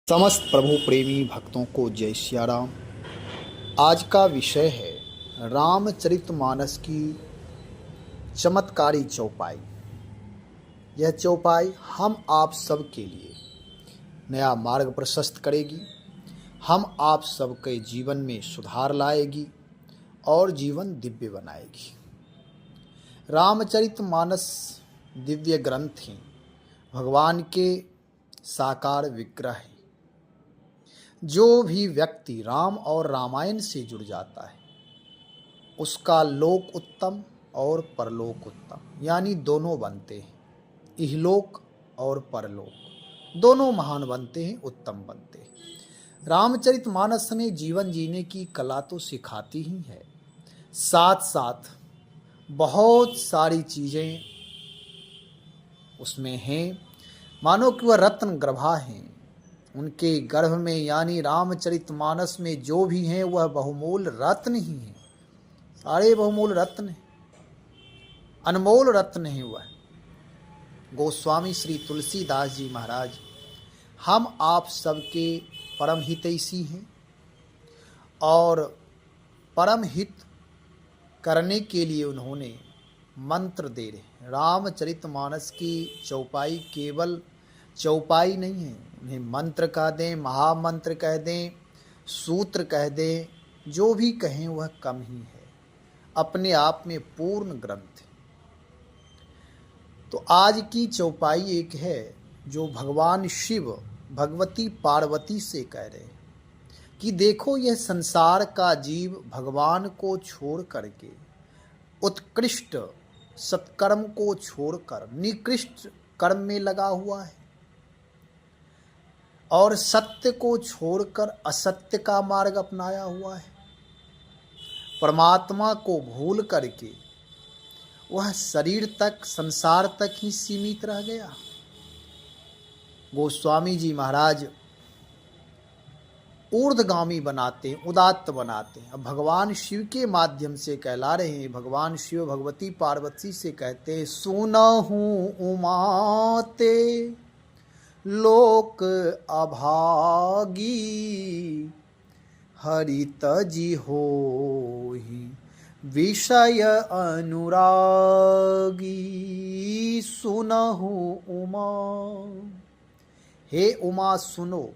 समस्त प्रभु प्रेमी भक्तों को जय सिया राम। आज का विषय है रामचरितमानस की चमत्कारी चौपाई। यह चौपाई हम आप सब के लिए नया मार्ग प्रशस्त करेगी, हम आप सबके जीवन में सुधार लाएगी और जीवन दिव्य बनाएगी। रामचरितमानस दिव्य ग्रंथ हैं, भगवान के साकार विग्रह हैं। जो भी व्यक्ति राम और रामायण से जुड़ जाता है उसका लोक उत्तम और परलोक उत्तम यानी दोनों बनते हैं। इहलोक और परलोक दोनों महान बनते हैं, उत्तम बनते हैं। रामचरितमानस में जीवन जीने की कला तो सिखाती ही है, साथ साथ बहुत सारी चीज़ें उसमें हैं। मानो कि वह रत्न गर्भा हैं। उनके गर्भ में यानी रामचरितमानस में जो भी हैं वह बहुमूल रत्न ही हैं। सारे बहुमूल रत्न हैं, अनमोल रत्न हैं। वह गोस्वामी श्री तुलसीदास जी महाराज हम आप सबके परम हितैषी हैं और परम हित करने के लिए उन्होंने मंत्र दे रहे। रामचरितमानस की चौपाई केवल चौपाई नहीं है, उन्हें मंत्र कह दें, महामंत्र कह दें, सूत्र कह दें, जो भी कहें वह कम ही है, अपने आप में पूर्ण ग्रंथ है। तो आज की चौपाई एक है जो भगवान शिव भगवती पार्वती से कह रहे हैं कि देखो यह संसार का जीव भगवान को छोड़ करके उत्कृष्ट सत्कर्म को छोड़कर निकृष्ट कर्म में लगा हुआ है और सत्य को छोड़कर असत्य का मार्ग अपनाया हुआ है। परमात्मा को भूल करके वह शरीर तक, संसार तक ही सीमित रह गया। गोस्वामी जी महाराज ऊर्ध्वगामी बनाते हैं, उदात्त बनाते हैं। अब भगवान शिव के माध्यम से कहला रहे हैं। भगवान शिव भगवती पार्वती से कहते हैं, सुनहु उमाते लोक अभागी हरि तजी होहि विषय अनुरागी। सुनहु उमा, हे उमा सुनो,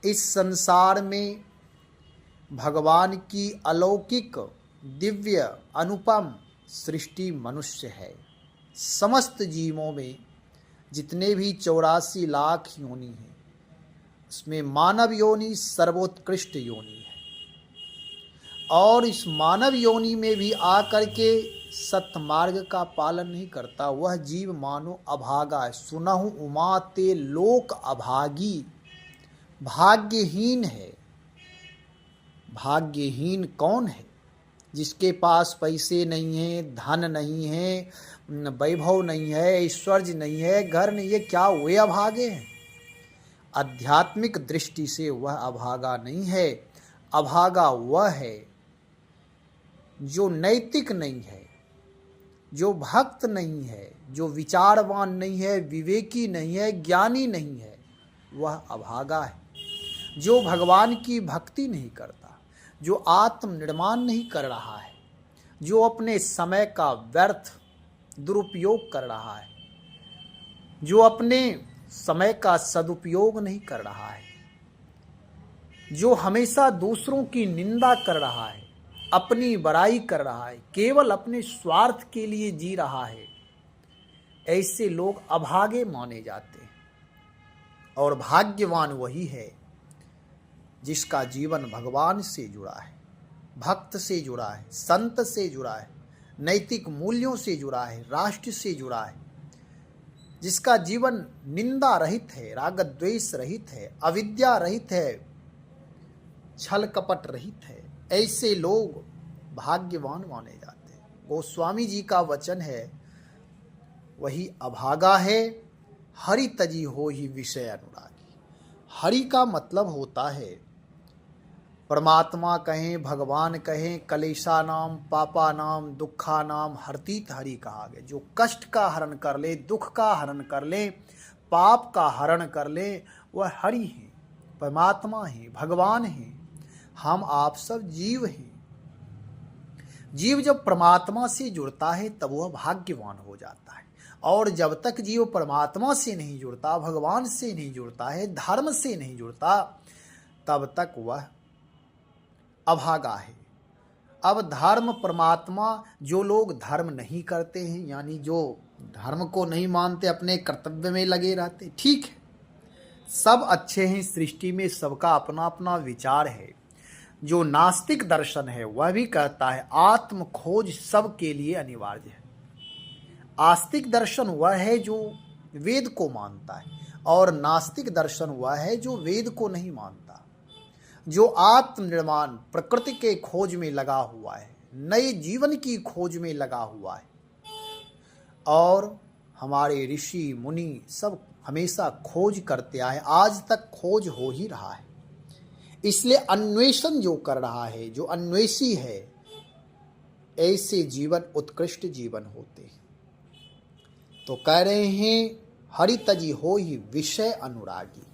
इस संसार में भगवान की अलौकिक दिव्य अनुपम सृष्टि मनुष्य है। समस्त जीवों में जितने भी 84 लाख योनि हैं उसमें मानव योनि सर्वोत्कृष्ट योनि है और इस मानव योनि में भी आकर के सत्मार्ग का पालन नहीं करता वह जीव मानो अभागा है। सुनहु उमा ते लोक अभागी, भाग्यहीन है। भाग्यहीन कौन है? जिसके पास पैसे नहीं है, धन नहीं है, वैभव नहीं है, ऐश्वर्य नहीं है, घर नहीं है, क्या वे अभागे हैं? आध्यात्मिक दृष्टि से वह अभागा नहीं है। अभागा वह है जो नैतिक नहीं है, जो भक्त नहीं है, जो विचारवान नहीं है, विवेकी नहीं है, ज्ञानी नहीं है, वह अभागा है। जो भगवान की भक्ति नहीं करता, जो आत्मनिर्माण नहीं कर रहा है, जो अपने समय का व्यर्थ दुरुपयोग कर रहा है, जो अपने समय का सदुपयोग नहीं कर रहा है, जो हमेशा दूसरों की निंदा कर रहा है, अपनी बड़ाई कर रहा है, केवल अपने स्वार्थ के लिए जी रहा है, ऐसे लोग अभागे माने जाते हैं। और भाग्यवान वही है जिसका जीवन भगवान से जुड़ा है, भक्त से जुड़ा है, संत से जुड़ा है, नैतिक मूल्यों से जुड़ा है, राष्ट्र से जुड़ा है, जिसका जीवन निंदा रहित है, राग द्वेष रहित है, अविद्या रहित है, छल कपट रहित है। ऐसे लोग भाग्यवान माने जाते हैं। गोस्वामी जी का वचन है, वही अभागा है हरि तजी हो ही विषय अनुरागी। हरि का मतलब होता है परमात्मा कहें, भगवान कहें, कलेशा नाम पापा नाम दुखा नाम हरतीत हरि कहा गया। जो कष्ट का हरण कर ले, दुख का हरण कर ले, पाप का हरण कर ले, वह हरि है। परमात्मा हैं, भगवान हैं, हम आप सब जीव हैं। जीव जब परमात्मा से जुड़ता है तब वह भाग्यवान हो जाता है, और जब तक जीव परमात्मा से नहीं जुड़ता, भगवान से नहीं जुड़ता है, धर्म से नहीं जुड़ता, तब तक वह अभागा है। अब धर्म परमात्मा, जो लोग धर्म नहीं करते हैं, यानी जो धर्म को नहीं मानते, अपने कर्तव्य में लगे रहते, ठीक है, सब अच्छे हैं, सृष्टि में सबका अपना अपना विचार है। जो नास्तिक दर्शन है वह भी कहता है आत्म खोज सबके लिए अनिवार्य है। आस्तिक दर्शन वह है जो वेद को मानता है, और नास्तिक दर्शन वह है जो वेद को नहीं मानता, जो आत्मनिर्माण प्रकृति के खोज में लगा हुआ है, नए जीवन की खोज में लगा हुआ है। और हमारे ऋषि मुनि सब हमेशा खोज करते आए, आज तक खोज हो ही रहा है। इसलिए अन्वेषण जो कर रहा है, जो अन्वेषी है, ऐसे जीवन उत्कृष्ट जीवन होते हैं। तो कह रहे हैं हरि तजी हो ही विषय अनुरागी।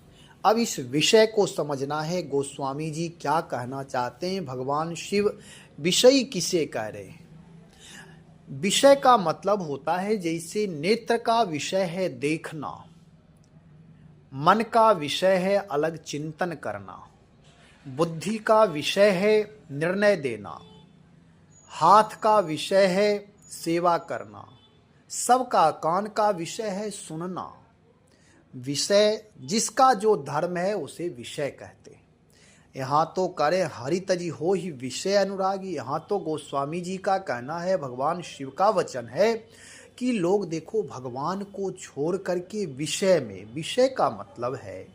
अब इस विषय को समझना है, गोस्वामी जी क्या कहना चाहते हैं। भगवान शिव विषय किसे कह रहे हैं? विषय का मतलब होता है, जैसे नेत्र का विषय है देखना, मन का विषय है अलग चिंतन करना, बुद्धि का विषय है निर्णय देना, हाथ का विषय है सेवा करना, सबका कान का विषय है सुनना। विषय जिसका जो धर्म है उसे विषय कहते हैं। यहाँ तो करे हरि तजी हो ही विषय अनुरागी। यहाँ तो गोस्वामी जी का कहना है, भगवान शिव का वचन है कि लोग देखो भगवान को छोड़ करके विषय में, विषय का मतलब है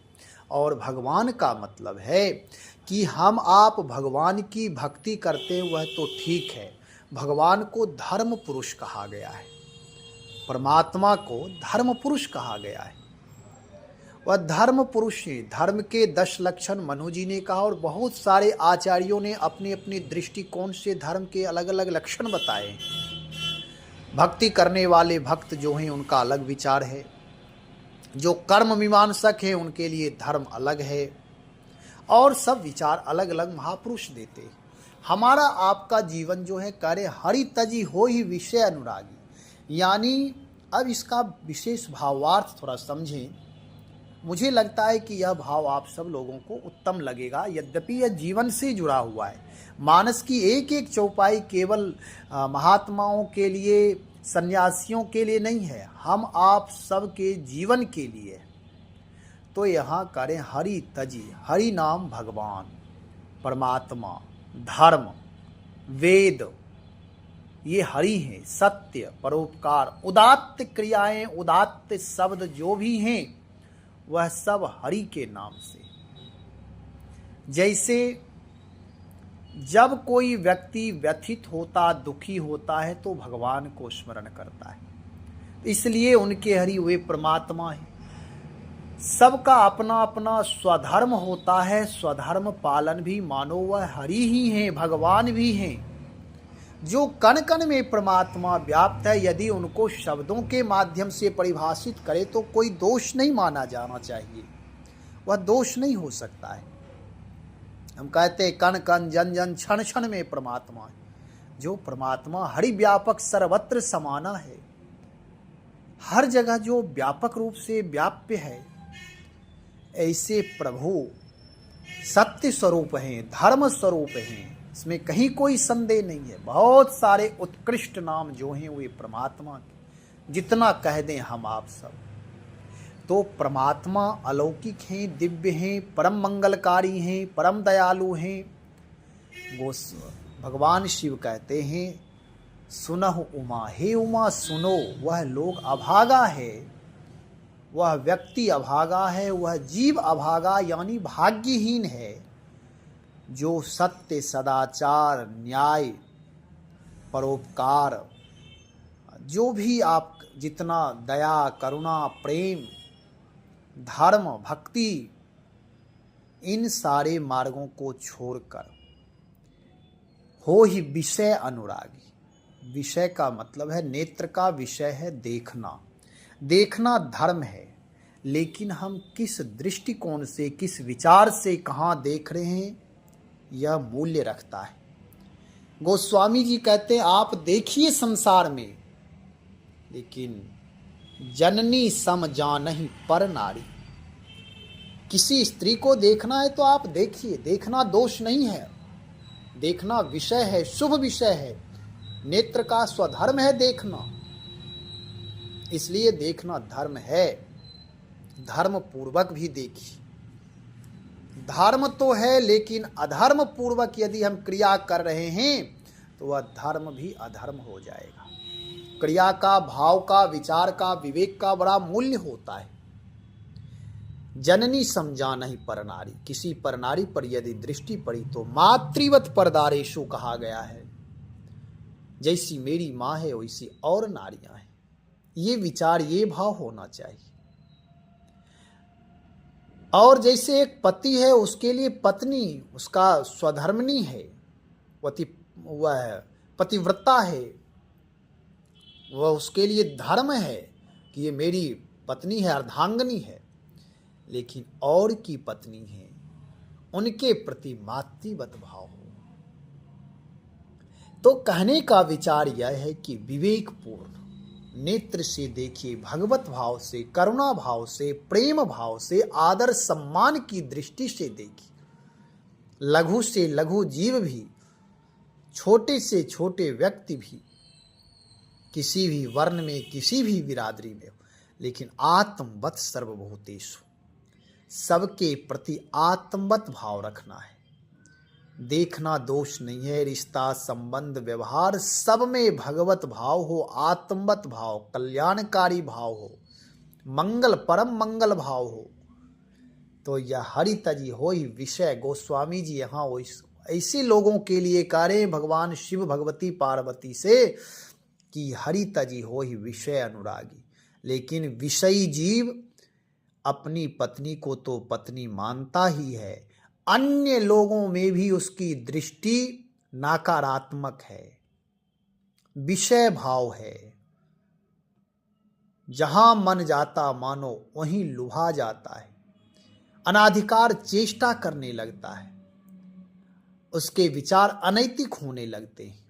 और भगवान का मतलब है कि हम आप भगवान की भक्ति करते हैं, वह तो ठीक है। भगवान को धर्म पुरुष कहा गया है, परमात्मा को धर्म पुरुष कहा गया है। वह धर्म पुरुष है। धर्म के 10 लक्षण मनु जी ने कहा, और बहुत सारे आचार्यों ने अपने अपने दृष्टिकोण से धर्म के अलग अलग लक्षण बताए। भक्ति करने वाले भक्त जो हैं उनका अलग विचार है, जो कर्म मीमांसक हैं उनके लिए धर्म अलग है, और सब विचार अलग अलग महापुरुष देते। हमारा आपका जीवन जो है करे हरि तजी हो ही विषय अनुरागी, यानी अब इसका विशेष भावार्थ थोड़ा समझें। मुझे लगता है कि यह भाव आप सब लोगों को उत्तम लगेगा, यद्यपि यह जीवन से जुड़ा हुआ है। मानस की एक एक चौपाई केवल महात्माओं के लिए, सन्यासियों के लिए नहीं है, हम आप सब के जीवन के लिए। तो यहाँ करें हरि तजी, हरि नाम भगवान, परमात्मा, धर्म, वेद, ये हरि हैं। सत्य, परोपकार, उदात्त क्रियाएं, उदात्त शब्द जो भी हैं वह सब हरि के नाम से। जैसे जब कोई व्यक्ति व्यथित होता, दुखी होता है तो भगवान को स्मरण करता है, इसलिए उनके हरि वे परमात्मा है। सबका अपना अपना स्वधर्म होता है, स्वधर्म पालन भी मानो वह हरि ही हैं, भगवान भी हैं, जो कण कण में परमात्मा व्याप्त है। यदि उनको शब्दों के माध्यम से परिभाषित करे तो कोई दोष नहीं माना जाना चाहिए, वह दोष नहीं हो सकता है। हम कहते हैं कण कण जन जन क्षण क्षण में परमात्मा है। जो परमात्मा हरि व्यापक सर्वत्र समाना है, हर जगह जो व्यापक रूप से व्याप्य है, ऐसे प्रभु सत्य स्वरूप हैं, धर्म स्वरूप हैं, इसमें कहीं कोई संदेह नहीं है। बहुत सारे उत्कृष्ट नाम जो हैं वे परमात्मा के, जितना कह दें हम आप सब। तो परमात्मा अलौकिक हैं, दिव्य हैं, परम मंगलकारी हैं, परम दयालु हैं। भगवान शिव कहते हैं सुनहु उमा, हे उमा सुनो, वह लोग अभागा है, वह व्यक्ति अभागा है, वह जीव अभागा यानी भाग्यहीन है, जो सत्य, सदाचार, न्याय, परोपकार, जो भी आप जितना दया, करुणा, प्रेम, धर्म, भक्ति, इन सारे मार्गों को छोड़कर हो ही विषय अनुरागी। विषय का मतलब है, नेत्र का विषय है देखना। देखना धर्म है, लेकिन हम किस दृष्टिकोण से, किस विचार से कहाँ देख रहे हैं, यह मूल्य रखता है। गोस्वामी जी कहते हैं आप देखिए संसार में, लेकिन जननी सम जानहि पर नारी। किसी स्त्री को देखना है तो आप देखिए, देखना दोष नहीं है, देखना विषय है, शुभ विषय है, नेत्र का स्वधर्म है देखना, इसलिए देखना धर्म है। धर्म पूर्वक भी देखिए। धर्म तो है, लेकिन अधर्म पूर्वक यदि हम क्रिया कर रहे हैं तो वह धर्म भी अधर्म हो जाएगा। क्रिया का, भाव का, विचार का, विवेक का बड़ा मूल्य होता है। जननी समझा नहीं पर नारी, किसी पर नारी पर यदि दृष्टि पड़ी तो मातृवत परदारेशु कहा गया है। जैसी मेरी माँ है वैसी और नारियां हैं। ये विचार, ये भाव होना चाहिए। और जैसे एक पति है उसके लिए पत्नी उसका स्वधर्मिणी है, वह पतिव्रता है, वह उसके लिए धर्म है कि ये मेरी पत्नी है, अर्धांगिनी है। लेकिन और की पत्नी है, उनके प्रति मातृवत भाव हो। तो कहने का विचार यह है कि विवेकपूर्ण नेत्र से देखिए, भगवत भाव से, करुणा भाव से, प्रेम भाव से, आदर सम्मान की दृष्टि से देखिए। लघु से लघु जीव भी, छोटे से छोटे व्यक्ति भी, किसी भी वर्ण में, किसी भी बिरादरी में, लेकिन आत्मवत सर्वभूतेषु, सबके प्रति आत्मवत भाव रखना है। देखना दोष नहीं है। रिश्ता, संबंध, व्यवहार सब में भगवत भाव हो, आत्मवत भाव, कल्याणकारी भाव हो, मंगल, परम मंगल भाव हो, तो यह हरितजी हो ही विषय। गोस्वामी जी यहाँ ऐसे लोगों के लिए कह रहे हैं भगवान शिव भगवती पार्वती से कि हरितजी हो ही विषय अनुरागी। लेकिन विषयी जीव अपनी पत्नी को तो पत्नी मानता ही है, अन्य लोगों में भी उसकी दृष्टि नकारात्मक है, विषय भाव है। जहां मन जाता मानो वहीं लुभा जाता है, अनाधिकार चेष्टा करने लगता है, उसके विचार अनैतिक होने लगते हैं,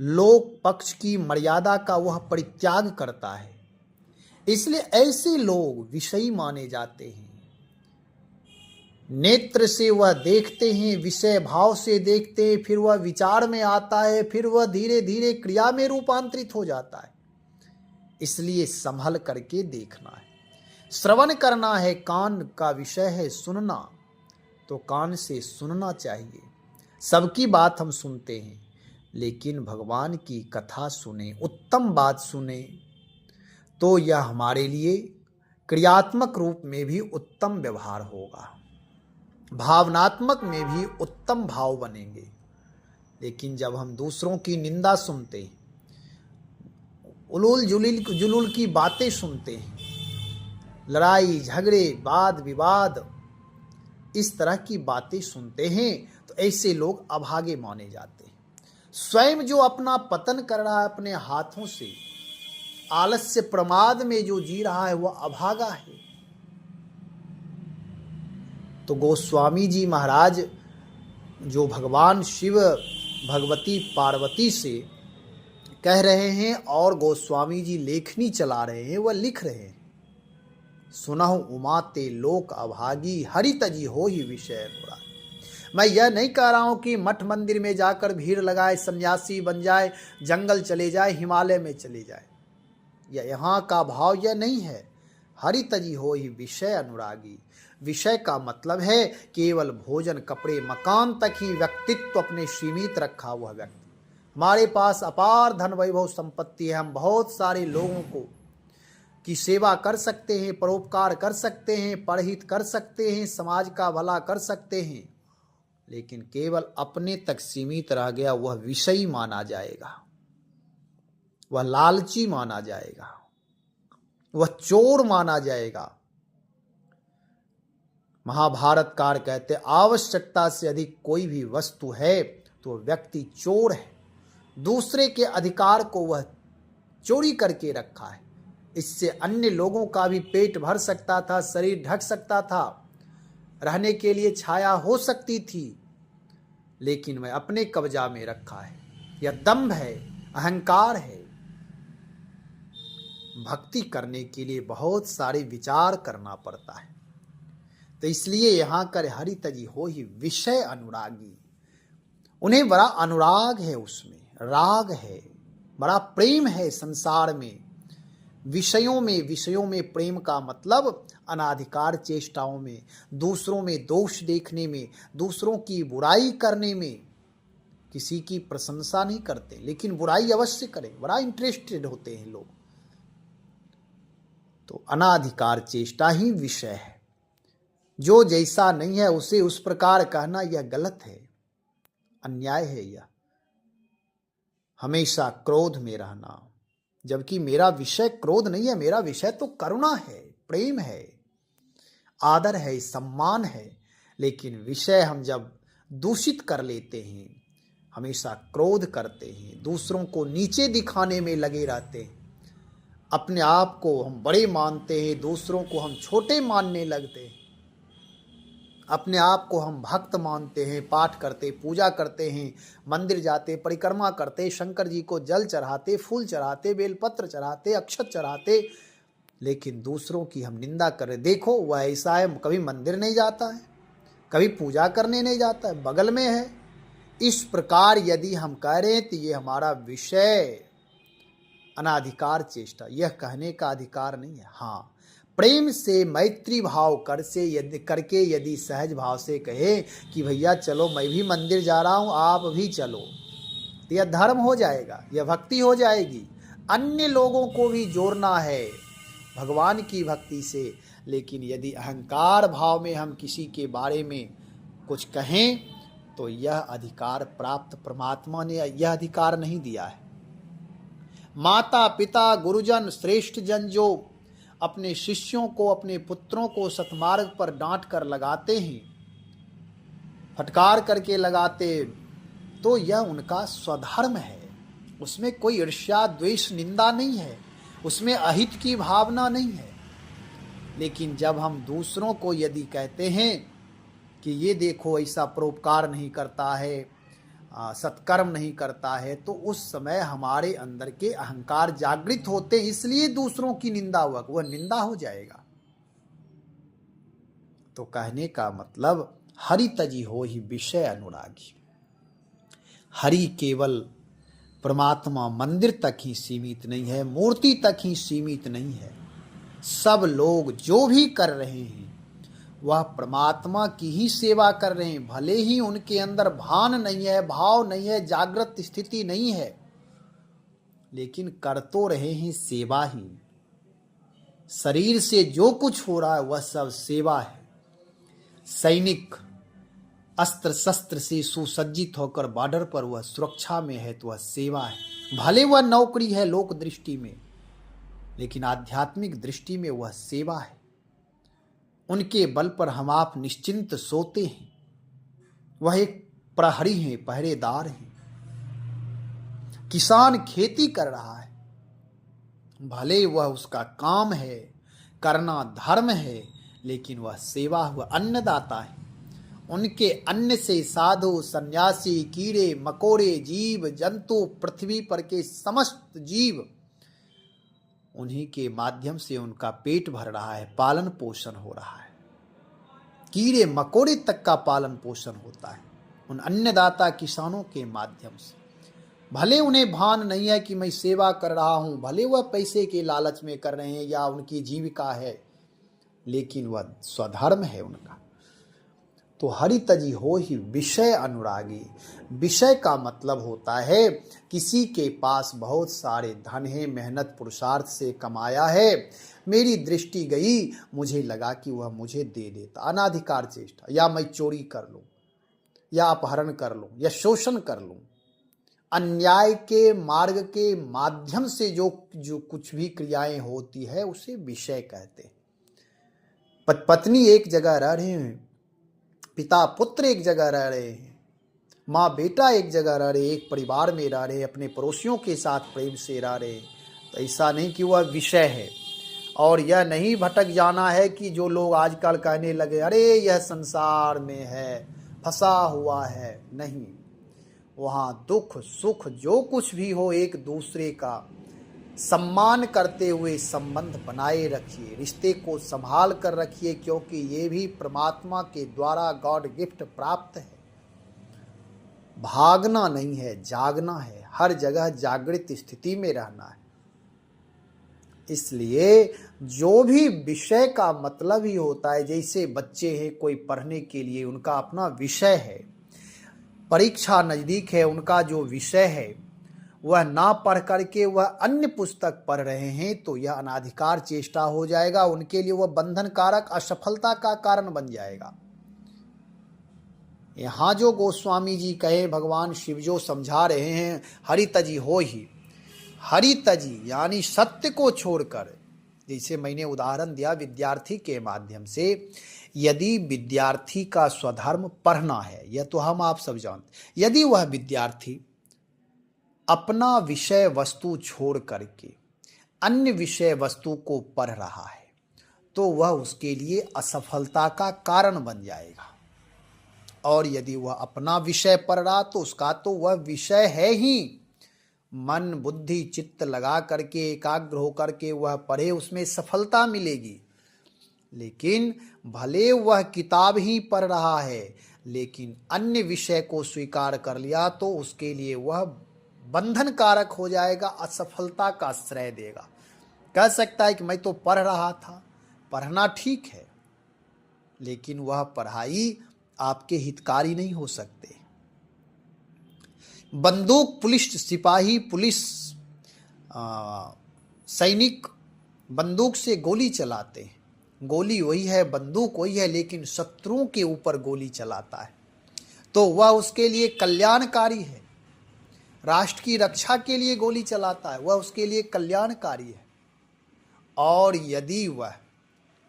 लोक पक्ष की मर्यादा का वह परित्याग करता है। इसलिए ऐसे लोग विषयी माने जाते हैं। नेत्र से वह देखते हैं, विषय भाव से देखते हैं, फिर वह विचार में आता है, फिर वह धीरे धीरे क्रिया में रूपांतरित हो जाता है। इसलिए संभल करके देखना है। श्रवण करना है, कान का विषय है सुनना, तो कान से सुनना चाहिए। सबकी बात हम सुनते हैं, लेकिन भगवान की कथा सुने, उत्तम बात सुने, तो यह हमारे लिए क्रियात्मक रूप में भी उत्तम व्यवहार होगा, भावनात्मक में भी उत्तम भाव बनेंगे। लेकिन जब हम दूसरों की निंदा सुनते, उलूल जुलूल की बातें सुनते हैं, लड़ाई झगड़े, वाद विवाद, इस तरह की बातें सुनते हैं, तो ऐसे लोग अभागे माने जाते हैं। स्वयं जो अपना पतन कर रहा है अपने हाथों से, आलस्य प्रमाद में जो जी रहा है, वह अभागा है। तो गोस्वामी जी महाराज जो भगवान शिव भगवती पार्वती से कह रहे हैं और गोस्वामी जी लेखनी चला रहे हैं, वह लिख रहे हैं, सुनहु उमाते लोक अभागी, हरितजी हो ही विषय अनुराग। मैं यह नहीं कह रहा हूं कि मठ मंदिर में जाकर भीड़ लगाए, सन्यासी बन जाए, जंगल चले जाए, हिमालय में चले जाए, यह यहाँ का भाव यह नहीं है। हरितजी हो ही विषय अनुरागी। विषय का मतलब है केवल भोजन, कपड़े, मकान तक ही व्यक्तित्व अपने सीमित रखा हुआ व्यक्ति। हमारे पास अपार धन वैभव संपत्ति है, हम बहुत सारे लोगों को की सेवा कर सकते हैं, परोपकार कर सकते हैं, परहित कर सकते हैं, समाज का भला कर सकते हैं, लेकिन केवल अपने तक सीमित रह गया, वह विषयी माना जाएगा, वह लालची माना जाएगा, वह चोर माना जाएगा। महाभारतकार कहते आवश्यकता से अधिक कोई भी वस्तु है तो व्यक्ति चोर है, दूसरे के अधिकार को वह चोरी करके रखा है। इससे अन्य लोगों का भी पेट भर सकता था, शरीर ढक सकता था, रहने के लिए छाया हो सकती थी, लेकिन मैं अपने कब्जा में रखा है। यह दंभ है, अहंकार है। भक्ति करने के लिए बहुत सारे विचार करना पड़ता है। तो इसलिए यहाँ कर हरि तजी हो ही विषय अनुरागी। उन्हें बड़ा अनुराग है, उसमें राग है, बड़ा प्रेम है संसार में, विषयों में प्रेम का मतलब अनाधिकार चेष्टाओं में, दूसरों में दोष देखने में, दूसरों की बुराई करने में। किसी की प्रशंसा नहीं करते, लेकिन बुराई अवश्य करें, बड़ा इंटरेस्टेड होते हैं लोग। तो अनाधिकार चेष्टा ही विषय है। जो जैसा नहीं है उसे उस प्रकार कहना यह गलत है, अन्याय है। यह हमेशा क्रोध में रहना, जबकि मेरा विषय क्रोध नहीं है, मेरा विषय तो करुणा है, प्रेम है, आदर है, सम्मान है। लेकिन विषय हम जब दूषित कर लेते हैं, हमेशा क्रोध करते हैं, दूसरों को नीचे दिखाने में लगे रहते हैं, अपने आप को हम बड़े मानते हैं, दूसरों को हम छोटे मानने लगते हैं, अपने आप को हम भक्त मानते हैं, पाठ करते, पूजा करते हैं, मंदिर जाते, परिक्रमा करते, शंकर जी को जल चढ़ाते, फूल चढ़ाते, बेलपत्र चढ़ाते, अक्षत चढ़ाते, लेकिन दूसरों की हम निंदा करें। देखो वह ऐसा है, कभी मंदिर नहीं जाता है, कभी पूजा करने नहीं जाता है, बगल में है। इस प्रकार यदि हम कह रहे हैं तो ये हमारा विषय अनाधिकार चेष्टा, यह कहने का अधिकार नहीं है। हाँ, प्रेम से मैत्री भाव करके यदि सहज भाव से कहे कि भैया चलो मैं भी मंदिर जा रहा हूँ, आप भी चलो, तो यह धर्म हो जाएगा, यह भक्ति हो जाएगी। अन्य लोगों को भी जोड़ना है भगवान की भक्ति से। लेकिन यदि अहंकार भाव में हम किसी के बारे में कुछ कहें तो यह अधिकार प्राप्त परमात्मा ने यह अधिकार नहीं दिया है। माता पिता गुरुजन श्रेष्ठ जन जो अपने शिष्यों को, अपने पुत्रों को सतमार्ग पर डांट कर लगाते हैं, फटकार करके लगाते, तो यह उनका स्वधर्म है। उसमें कोई ईर्ष्या द्वेष निंदा नहीं है, उसमें अहित की भावना नहीं है। लेकिन जब हम दूसरों को यदि कहते हैं कि ये देखो ऐसा परोपकार नहीं करता है, सत्कर्म नहीं करता है, तो उस समय हमारे अंदर के अहंकार जागृत होते, इसलिए दूसरों की निंदा हुआ, वह निंदा हो जाएगा। तो कहने का मतलब हरि तजी हो ही विषय अनुरागी। हरि केवल परमात्मा मंदिर तक ही सीमित नहीं है, मूर्ति तक ही सीमित नहीं है। सब लोग जो भी कर रहे हैं वह परमात्मा की ही सेवा कर रहे हैं। भले ही उनके अंदर भान नहीं है, भाव नहीं है, जागृत स्थिति नहीं है, लेकिन कर तो रहे हैं सेवा ही। शरीर से जो कुछ हो रहा है वह सब सेवा है। सैनिक अस्त्र शस्त्र से सुसज्जित होकर बॉर्डर पर वह सुरक्षा में है, तो वह सेवा है। भले वह नौकरी है लोक दृष्टि में, लेकिन आध्यात्मिक दृष्टि में वह सेवा है। उनके बल पर हम आप निश्चिंत सोते हैं। वह एक प्रहरी हैं, पहरेदार हैं। किसान खेती कर रहा है, भले वह उसका काम है, करना धर्म है, लेकिन वह सेवा, हुआ अन्नदाता है। उनके अन्न से साधु सन्यासी, कीड़े मकोड़े, जीव जंतु, पृथ्वी पर के समस्त जीव, उन्हीं के माध्यम से उनका पेट भर रहा है, पालन पोषण हो रहा है। कीड़े मकोड़े तक का पालन पोषण होता है उन अन्नदाता किसानों के माध्यम से। भले उन्हें भान नहीं है कि मैं सेवा कर रहा हूं, भले वह पैसे के लालच में कर रहे हैं या उनकी जीविका है, लेकिन वह स्वधर्म है उनका। तो हरि तजी हो ही विषय अनुरागी। विषय का मतलब होता है किसी के पास बहुत सारे धन है, मेहनत पुरुषार्थ से कमाया है, मेरी दृष्टि गई, मुझे लगा कि वह मुझे दे देता, अनाधिकार चेष्टा, या मैं चोरी कर लूं, या अपहरण कर लूं, या शोषण कर लूं। अन्याय के मार्ग के माध्यम से जो कुछ भी क्रियाएं होती है उसे विषय कहते हैं। पत्नी एक जगह रह रहे हैं, पिता पुत्र एक जगह रह रहे हैं, माँ बेटा एक जगह रह रहे, एक परिवार में रह रहे, अपने पड़ोसियों के साथ प्रेम से रह रहे, तो ऐसा नहीं कि वह विषय है। और यह नहीं भटक जाना है कि जो लोग आजकल कहने लगे अरे यह संसार में है, फंसा हुआ है। नहीं, वहाँ दुख सुख जो कुछ भी हो एक दूसरे का सम्मान करते हुए संबंध बनाए रखिए, रिश्ते को संभाल कर रखिए, क्योंकि ये भी परमात्मा के द्वारा गॉड गिफ्ट प्राप्त है। भागना नहीं है, जागना है, हर जगह जागृत स्थिति में रहना है। इसलिए जो भी विषय का मतलब ही होता है, जैसे बच्चे हैं कोई पढ़ने के लिए उनका अपना विषय है, परीक्षा नज़दीक है, उनका जो विषय है वह ना पढ़ करके वह अन्य पुस्तक पढ़ रहे हैं तो यह अनाधिकार चेष्टा हो जाएगा, उनके लिए वह बंधन कारक असफलता का कारण बन जाएगा। यहाँ जो गोस्वामी जी कहे, भगवान शिव जो समझा रहे हैं, हरितजी हो ही, हरितजी यानी सत्य को छोड़कर, जैसे मैंने उदाहरण दिया विद्यार्थी के माध्यम से, यदि विद्यार्थी का स्वधर्म पढ़ना है, यह तो हम आप सब जानते, यदि वह विद्यार्थी अपना विषय वस्तु छोड़ करके अन्य विषय वस्तु को पढ़ रहा है तो वह उसके लिए असफलता का कारण बन जाएगा। और यदि वह अपना विषय पढ़ रहा तो उसका तो वह विषय है ही, मन बुद्धि चित्त लगा करके एकाग्र होकर के वह पढ़े, उसमें सफलता मिलेगी। लेकिन भले वह किताब ही पढ़ रहा है लेकिन अन्य विषय को स्वीकार कर लिया तो उसके लिए वह बंधन कारक हो जाएगा, असफलता का आश्रय देगा। कह सकता है कि मैं तो पढ़ रहा था, पढ़ना ठीक है, लेकिन वह पढ़ाई आपके हितकारी नहीं हो सकते। बंदूक पुलिस सिपाही, पुलिस सैनिक बंदूक से गोली चलाते हैं, गोली वही है, बंदूक वही है, लेकिन शत्रुओं के ऊपर गोली चलाता है तो वह उसके लिए कल्याणकारी है। राष्ट्र की रक्षा के लिए गोली चलाता है, वह उसके लिए कल्याणकारी है। और यदि वह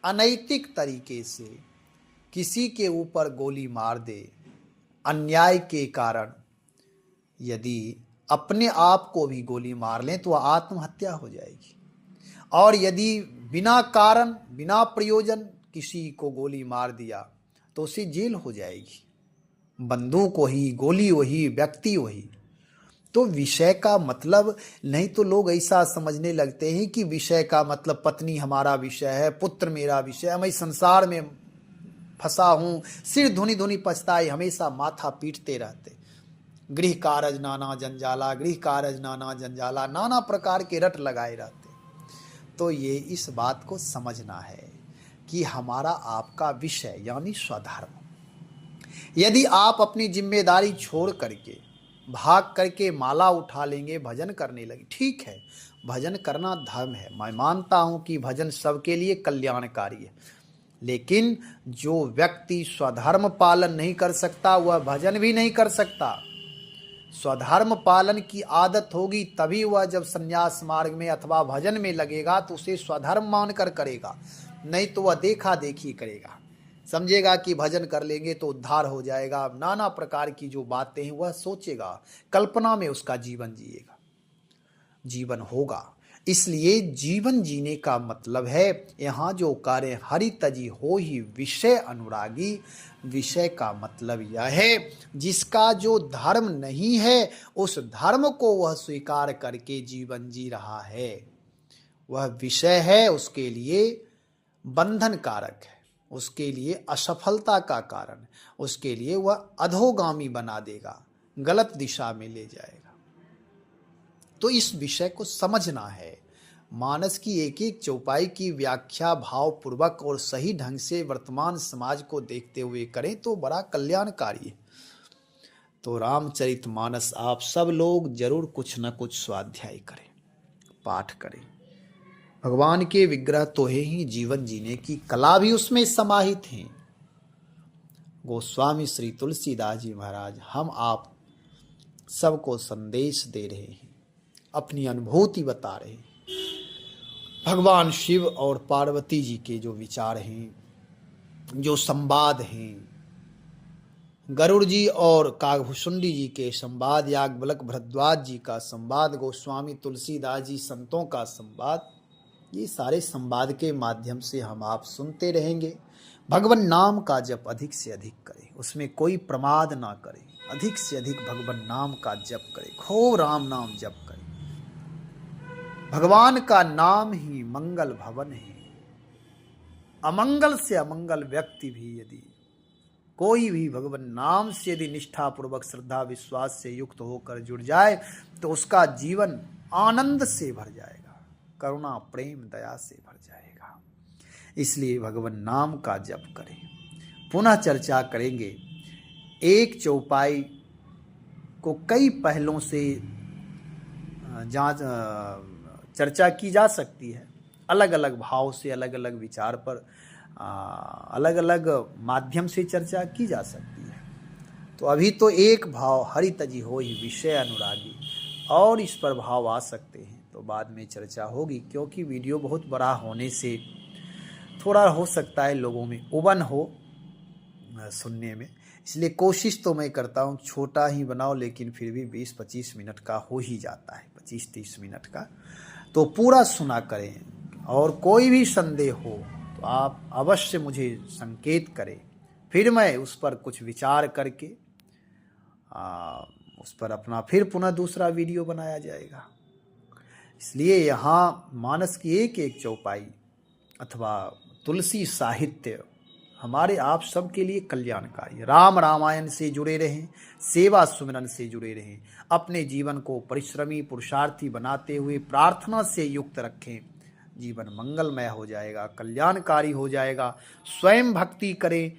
अनैतिक तरीके से किसी के ऊपर गोली मार दे, अन्याय के कारण यदि अपने आप को भी गोली मार लें तो वह आत्महत्या हो जाएगी। और यदि बिना कारण बिना प्रयोजन किसी को गोली मार दिया तो उसे जेल हो जाएगी। बंदूक वही, गोली वही, व्यक्ति वही। तो विषय का मतलब नहीं तो लोग ऐसा समझने लगते हैं कि विषय का मतलब पत्नी हमारा विषय है, पुत्र मेरा विषय है, मैं संसार में फंसा हूँ, सिर धुनी धुनी पछताए, हमेशा माथा पीटते रहते, गृह कारज नाना जंजाला, गृह कारज नाना जंजाला, नाना प्रकार के रट लगाए रहते। तो ये इस बात को समझना है कि हमारा आपका विषय यानी स्वधर्म, यदि आप अपनी जिम्मेदारी छोड़ करके भाग करके माला उठा लेंगे, भजन करने लगे, ठीक है, भजन करना धर्म है, मैं मानता हूँ कि भजन सबके लिए कल्याणकारी है। लेकिन जो व्यक्ति स्वधर्म पालन नहीं कर सकता वह भजन भी नहीं कर सकता। स्वधर्म पालन की आदत होगी तभी वह जब संन्यास मार्ग में अथवा भजन में लगेगा तो उसे स्वधर्म मानकर करेगा, नहीं तो वह देखा देखी करेगा, समझेगा कि भजन कर लेंगे तो उद्धार हो जाएगा, नाना प्रकार की जो बातें हैं वह सोचेगा, कल्पना में उसका जीवन जिएगा, जीवन होगा। इसलिए जीवन जीने का मतलब है यहाँ जो कार्य हरितजी हो ही विषय अनुरागी। विषय का मतलब यह है जिसका जो धर्म नहीं है उस धर्म को वह स्वीकार करके जीवन जी रहा है, वह विषय है, उसके लिए बंधन कारक है, उसके लिए असफलता का कारण, उसके लिए वह अधोगामी बना देगा, गलत दिशा में ले जाएगा। तो इस विषय को समझना है। मानस की एक एक चौपाई की व्याख्या भावपूर्वक और सही ढंग से वर्तमान समाज को देखते हुए करें तो बड़ा कल्याणकारी है। तो रामचरितमानस आप सब लोग जरूर कुछ न कुछ स्वाध्याय करें, पाठ करें। भगवान के विग्रह तो है ही, जीवन जीने की कला भी उसमें समाहित है। गोस्वामी श्री तुलसीदास जी महाराज हम आप सबको संदेश दे रहे हैं, अपनी अनुभूति बता रहे हैं। भगवान शिव और पार्वती जी के जो विचार हैं, जो संवाद हैं, गरुड़ जी और कागभूषुंडी जी के संवाद, याज्ञवल्क्य भरद्वाज जी का संवाद, गोस्वामी तुलसीदास जी संतों का संवाद, ये सारे संवाद के माध्यम से हम आप सुनते रहेंगे। भगवान नाम का जप अधिक से अधिक करें, उसमें कोई प्रमाद ना करें। अधिक से अधिक भगवान नाम का जप करें, खूब राम नाम जप करें। भगवान का नाम ही मंगल भवन है। अमंगल से अमंगल व्यक्ति भी यदि कोई भी भगवान नाम से यदि निष्ठा पूर्वक श्रद्धा विश्वास से युक्त होकर जुड़ जाए तो उसका जीवन आनंद से भर जाएगा, करुणा प्रेम दया से भर जाएगा। इसलिए भगवान नाम का जप करें। पुनः चर्चा करेंगे। एक चौपाई को कई पहलों से चर्चा की जा सकती है। अलग अलग भाव से, अलग अलग विचार पर अलग अलग माध्यम से चर्चा की जा सकती है। तो अभी तो एक भाव हरि तजी हो ही विषय अनुरागी, और इस पर भाव आ सकते हैं तो बाद में चर्चा होगी, क्योंकि वीडियो बहुत बड़ा होने से थोड़ा हो सकता है लोगों में उबन हो सुनने में। इसलिए कोशिश तो मैं करता हूँ छोटा ही बनाओ, लेकिन फिर भी 20-25 मिनट का हो ही जाता है, 25-30 मिनट का। तो पूरा सुना करें, और कोई भी संदेह हो तो आप अवश्य मुझे संकेत करें, फिर मैं उस पर कुछ विचार करके उस पर अपना फिर पुनः दूसरा वीडियो बनाया जाएगा। इसलिए यहाँ मानस की एक एक चौपाई अथवा तुलसी साहित्य हमारे आप सबके लिए कल्याणकारी। राम रामायण से जुड़े रहें, सेवा सुमिरन से जुड़े रहें, अपने जीवन को परिश्रमी पुरुषार्थी बनाते हुए प्रार्थना से युक्त रखें। जीवन मंगलमय हो जाएगा, कल्याणकारी हो जाएगा। स्वयं भक्ति करें,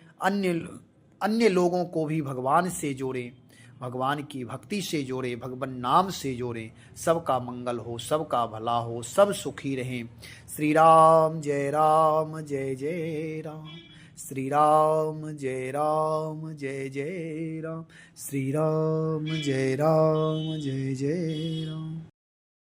अन्य लोगों को भी भगवान से जोड़ें, भगवान की भक्ति से जोड़ें, भगवान नाम से जोड़ें। सबका मंगल हो, सबका भला हो, सब सुखी रहें। श्री राम जय जय राम, श्री राम जय जय राम, श्री राम जय जय राम।